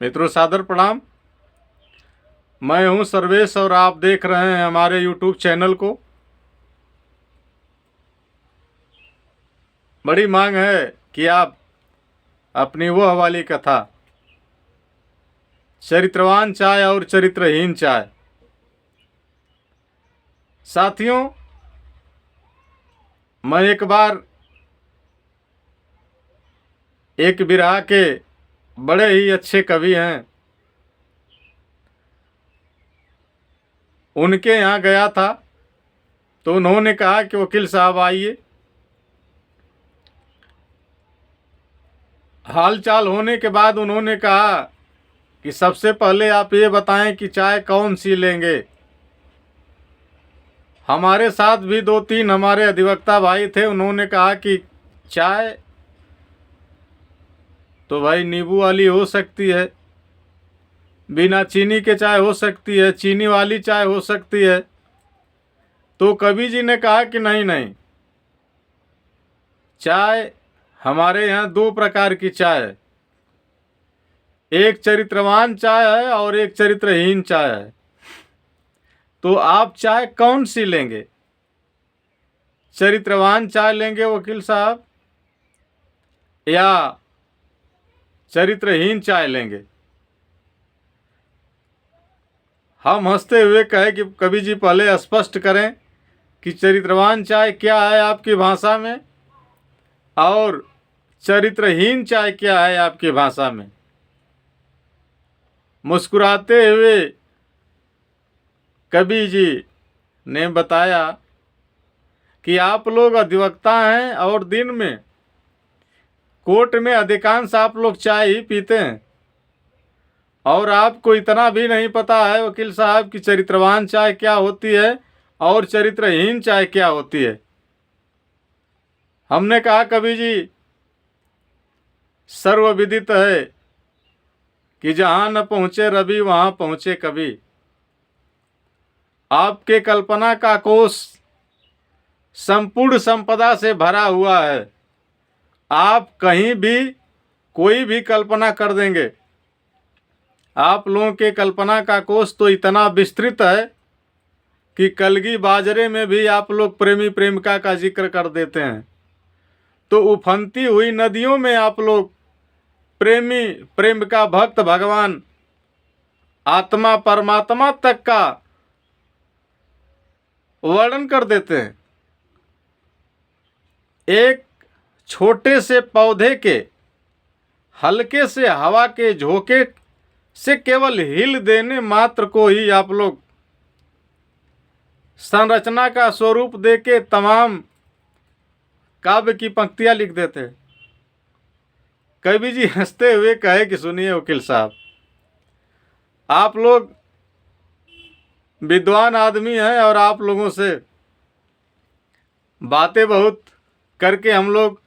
मित्रों सादर प्रणाम। मैं हूं सर्वेश और आप देख रहे हैं हमारे YouTube चैनल को। बड़ी मांग है कि आप अपनी वह वाली कथा चरित्रवान चाय और चरित्रहीन चाय। साथियों, मैं एक बार एक बिरहा के बड़े ही अच्छे कवि हैं, उनके यहाँ गया था तो उन्होंने कहा कि वकील साहब आइए। हाल चाल होने के बाद उन्होंने कहा कि सबसे पहले आप ये बताएं कि चाय कौन सी लेंगे। हमारे साथ भी 2-3 हमारे अधिवक्ता भाई थे, उन्होंने कहा कि चाय तो भाई नींबू वाली हो सकती है, बिना चीनी के चाय हो सकती है, चीनी वाली चाय हो सकती है। तो कवि जी ने कहा कि नहीं नहीं, चाय हमारे यहाँ 2 प्रकार की चाय है, एक चरित्रवान चाय है और एक चरित्रहीन चाय है। तो आप चाय कौन सी लेंगे? चरित्रवान चाय लेंगे वकील साहब या चरित्रहीन चाय लेंगे? हम हंसते हुए कहे कि कवि जी पहले स्पष्ट करें कि चरित्रवान चाय क्या है आपकी भाषा में और चरित्रहीन चाय क्या है आपकी भाषा में। मुस्कुराते हुए कवि जी ने बताया कि आप लोग अधिवक्ता हैं और दिन में कोर्ट में अधिकांश आप लोग चाय ही पीते हैं और आपको इतना भी नहीं पता है वकील साहब कि चरित्रवान चाय क्या होती है और चरित्रहीन चाय क्या होती है। हमने कहा कवि जी, सर्वविदित है कि जहाँ न पहुँचे रवि वहाँ पहुँचे कवि। आपके कल्पना का कोश संपूर्ण संपदा से भरा हुआ है, आप कहीं भी कोई भी कल्पना कर देंगे। आप लोगों के कल्पना का कोश तो इतना विस्तृत है कि कलगी बाजरे में भी आप लोग प्रेमी प्रेमिका का जिक्र कर देते हैं। तो उफनती हुई नदियों में आप लोग प्रेमी प्रेमिका भक्त भगवान आत्मा परमात्मा तक का वर्णन कर देते हैं। एक छोटे से पौधे के हल्के से हवा के झोंके से केवल हिल देने मात्र को ही आप लोग संरचना का स्वरूप देके तमाम काव्य की पंक्तियां लिख देते हैं। कवि जी हंसते हुए कहे कि सुनिए वकील साहब, आप लोग विद्वान आदमी हैं और आप लोगों से बातें बहुत करके हम लोग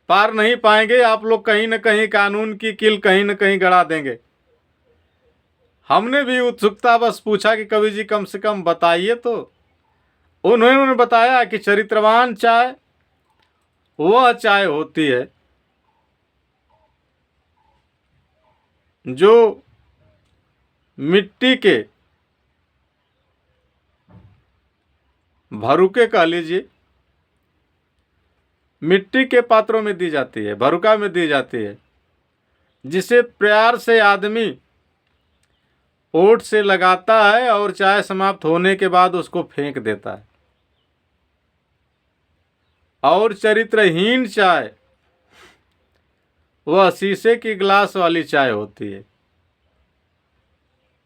पार नहीं पाएंगे। आप लोग कहीं न कहीं कानून की कील कहीं न कहीं गड़ा देंगे। हमने भी उत्सुकता बस पूछा कि कवि जी कम से कम बताइए। तो उन्होंने बताया कि चरित्रवान चाय वह चाय होती है जो मिट्टी के भरुके कह लीजिए, मिट्टी के पात्रों में दी जाती है, भरुका में दी जाती है, जिसे प्यार से आदमी ओठ से लगाता है और चाय समाप्त होने के बाद उसको फेंक देता है। और चरित्रहीन चाय वह शीशे की गिलास वाली चाय होती है,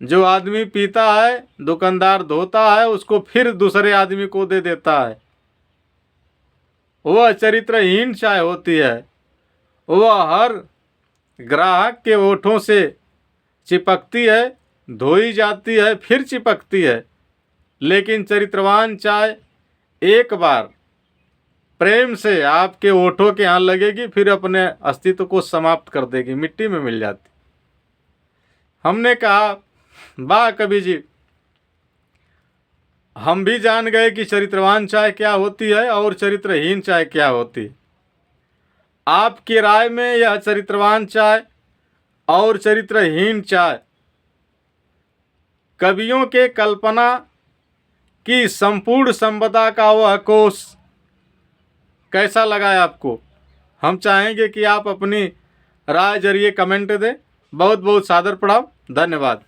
जो आदमी पीता है, दुकानदार धोता है, उसको फिर दूसरे आदमी को दे देता है। वह चरित्रहीन चाय होती है। वह हर ग्राहक के ओठों से चिपकती है, धोई जाती है, फिर चिपकती है, लेकिन चरित्रवान चाय एक बार प्रेम से आपके ओठों के यहाँ लगेगी, फिर अपने अस्तित्व को समाप्त कर देगी, मिट्टी में मिल जाती। हमने कहा वाह कवि जी, हम भी जान गए कि चरित्रवान चाय क्या होती है और चरित्रहीन चाय क्या होती है। आपकी राय में यह चरित्रवान चाय और चरित्रहीन चाय, कवियों के कल्पना की संपूर्ण संपदा का वह कोष कैसा लगा है आपको? हम चाहेंगे कि आप अपनी राय जरिए कमेंट दें। बहुत बहुत सादर प्रणाम, धन्यवाद।